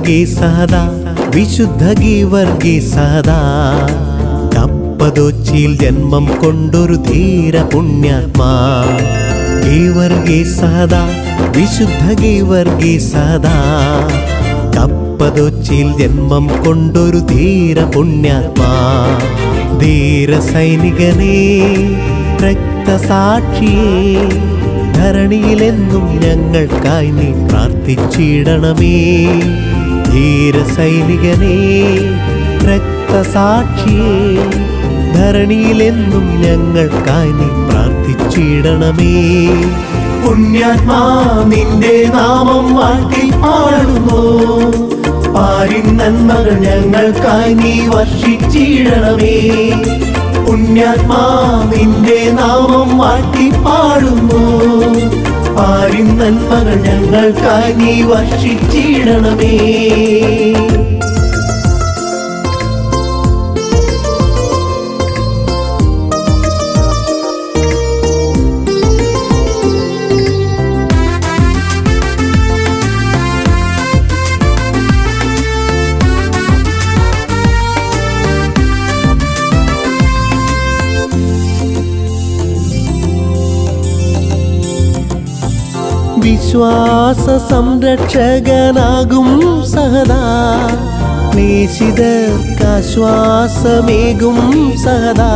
ഗീവർഗീസാദാ വിശുദ്ധ ഗീവർഗീസാദാ കപ്പദോച്ചിയിൽ ജന്മം കൊണ്ടൊരു ധീര പുണ്യാത്മാ. ഗീവർഗീസാദാ വിശുദ്ധ ഗീവർഗീസാദാ കപ്പദോച്ചിയിൽ ജന്മം കൊണ്ടൊരു ധീര പുണ്യാത്മാ. ധീര സൈനികനേ രക്തസാക്ഷിയേ ധരണിയിലെന്നും ഞങ്ങൾക്കായി നീ പ്രാർത്ഥിച്ചിടണമേ. ധീര സൈനികനേ രക്തസാക്ഷിയേ ധരണിയിലെന്നും ഞങ്ങൾക്കായി നീ പ്രാർത്ഥിച്ചിടണമേ. പുണ്യാത്മാ നിന്റെ നാമം വാഴ്ത്തി പാടുന്നു, പാരിൻ നന്മകൾ ഞങ്ങൾക്കായി നീ വർഷിച്ചിടണമേ. പുണ്യാത്മാ നിന്റെ നാമം വാഴ്ത്തി പാടുന്നു, പാരിൻ നന്മകൾ ഞങ്ങൾക്കായി നീ വർഷിച്ചിടണമേ. വിശ്വാസ സംരക്ഷകനാകും സഹദാ ക്ലേശിതർക്കാശ്വാസമേകും സഹദാ.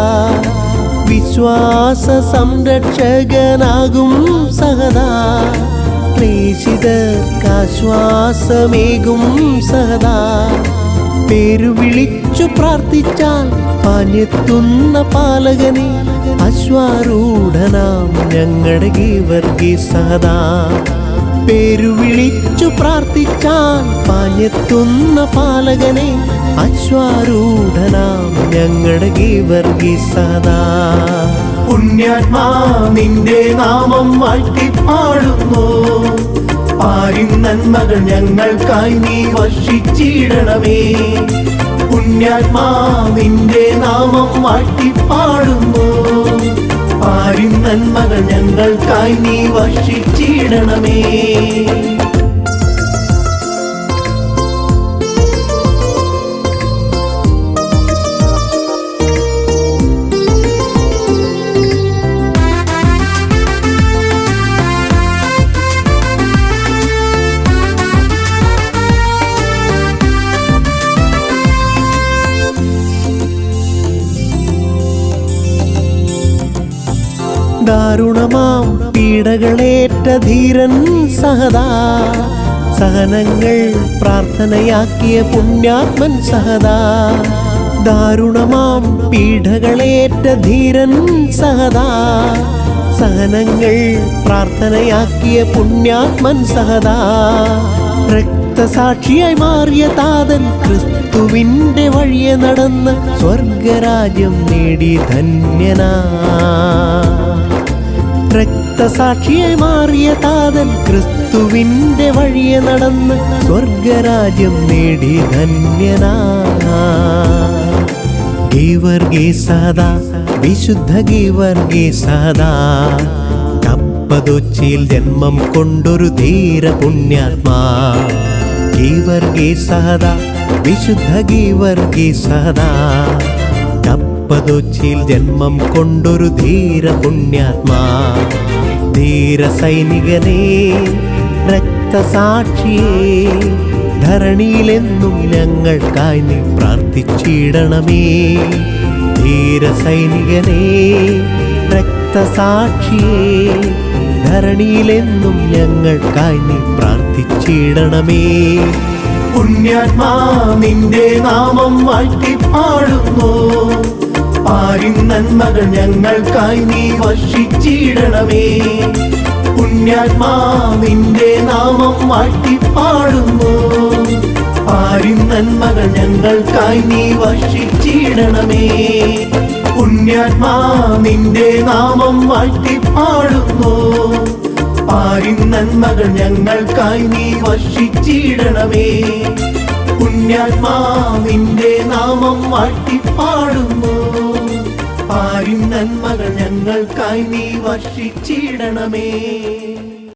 വിശ്വാസ സംരക്ഷകനാകും സഹദാ ക്ലേശിതർക്കാശ്വാസമേകും സഹദാ. പേരു വിളിച്ചു പ്രാർത്ഥിച്ചാൽ പാഞ്ഞെത്തുന്ന പാലകനെ അശ്വാരൂഢനാം ഞങ്ങളുടെ ഗീവർഗീസാദാ. പേരു വിളിച്ചു പ്രാർത്ഥിച്ചാൽ പാഞ്ഞെത്തുന്ന പാലകനെ അശ്വാരൂഢനാം ഞങ്ങളുടെ ഗീവർഗീസാദാ. പുണ്യാത്മാ നിന്റെ നാമം വാഴ്ത്തി പാടുന്നു, പാരിൻ നന്മകൾ ഞങ്ങൾക്കായി നീ വർഷിച്ചിടണമേ. പുണ്യാത്മാ നിന്റെ നാമം വാഴ്ത്തി പാടുന്നു, പാരിൻ നന്മകൾ ഞങ്ങൾക്കായി നീ വർഷിച്ചിടണമേ. ദാരുണമാം പീഡകളേറ്റ ധീരൻ സഹദാ സഹനങ്ങൾ പ്രാർത്ഥനയാക്കിയ പുണ്യാത്മൻ സഹദാ. ദാരുണമാം പീഡകളേറ്റ ധീരൻ സഹദാ സഹനങ്ങൾ പ്രാർത്ഥനയാക്കിയ പുണ്യാത്മൻ സഹദാ. രക്തസാക്ഷിയായി മാറിയ താതൻ ക്രിസ്തുവിൻ്റെ വഴിയെ നടന്ന് സ്വർഗരാജ്യം നേടി ധന്യനാ. രക്തസാക്ഷിയായി മാറിയ താതൻ ക്രിസ്തുവിൻ്റെ വഴിയെ നടന്ന് സ്വർഗരാജ്യം നേടി ധന്യനാ. ഗീവർഗീസാദാ വിശുദ്ധ ഗീവർഗീസാദാ കപ്പദോച്ചിയിൽ ജന്മം കൊണ്ടൊരു ധീര പുണ്യാത്മാ. ഗീവർഗീസാദാ വിശുദ്ധ ഗീവർഗീസാദാ കപ്പദോച്ചിയിൽ ജന്മം കൊണ്ടൊരു ധീര പുണ്യാത്മാ. ധീര സൈനികനേ രക്തസാക്ഷിയേ ധരണിയിലെന്നും ഞങ്ങൾക്കായി നീ പ്രാർത്ഥിച്ചിടണമേ. ധീര സൈനികനേ രക്തസാക്ഷിയേ ധരണിയിലെന്നും ഞങ്ങൾക്കായി നീ പ്രാർത്ഥിച്ചിടണമേ. പുണ്യാത്മാ നിന്റെ നാമം വാഴ്ത്തി പാടുന്നു, പാരിൻ നന്മകൾ ഞങ്ങൾക്കായി നീ വർഷിച്ചിടണമേ. പുണ്യാത്മാ നിന്റെ നാമം വാഴ്ത്തി പാടുന്നു, പാരിൻ നന്മകൾ ഞങ്ങൾക്കായി നീ വർഷിച്ചിടണമേ. പുണ്യാത്മാ നിന്റെ നാമം വാഴ്ത്തി പാടുന്നു, പാരിൻ നന്മകൾ ഞങ്ങൾക്കായി നീ വർഷിച്ചിടണമേ. പുണ്യാത്മാ നിന്റെ നാമം വാഴ്ത്തി പാടുന്നു, പാരിൻ നന്മകൾ ഞങ്ങൾക്കായി നീ വർഷിച്ചിടണമേ.